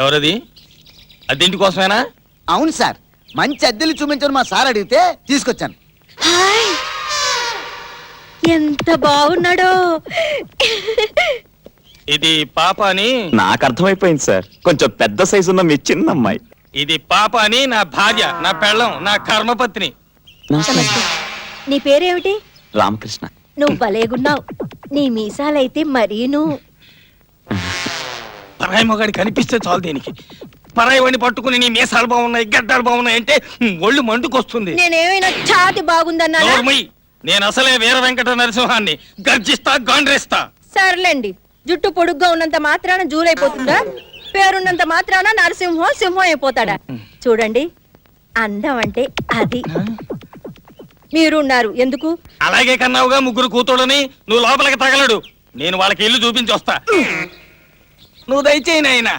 ఎవరది? అద్దెంటి కోసమేనా? అవును సార్, మంచి అద్దెలు చూపించని మా సార్ అడిగితే తీసుకొచ్చాను. హాయ్, ఎంత బాగున్నాడో. ఇది పాప అని. నాకు అర్థమైపోయింది సార్, కొంచెం పెద్ద సైజు ఉన్న మీ చిన్న అమ్మాయి. ఇది పాప అని నా భార్య, నా పెళ్ళం, నా కర్మపత్ని. నమస్తే. నీ పేరేమిటి? రామకృష్ణ. నువ్వు భలేగున్నావు. నీ మీసాలైతే మరీను. పరాయి మొగాడి కనిపిస్తే చాలు దేనికి. పరాయి వాడిని పట్టుకుని నీ మీసాలు బాగున్నాయి, గడ్డాలు బాగున్నాయి అంటే ఒళ్ళు మండుకొస్తుంది. నేనేమైనా ఛాతి బాగుందన్నా? నోర్మయ్, నేను అసలే వీర వెంకట నరసింహాన్ని. గర్జిస్తా, గాండ్రేస్తా. సర్లేండి, జుట్టు పొడుగ్గా ఉన్నంత మాత్రాన జూలైపోతుందా? పేరున్నంత మాత్రాన నరసింహం సింహం అయిపోతాడా? చూడండి, అందం అంటే అది. మీరున్నారు ఎందుకు? అలాగే కన్నావుగా ముగ్గురు కూతుడని. నువ్వు లోపలికి తగలడు, నేను వాళ్ళకి ఇల్లు చూపించి వస్తా. నువ్వు దయచేయి నాయనా.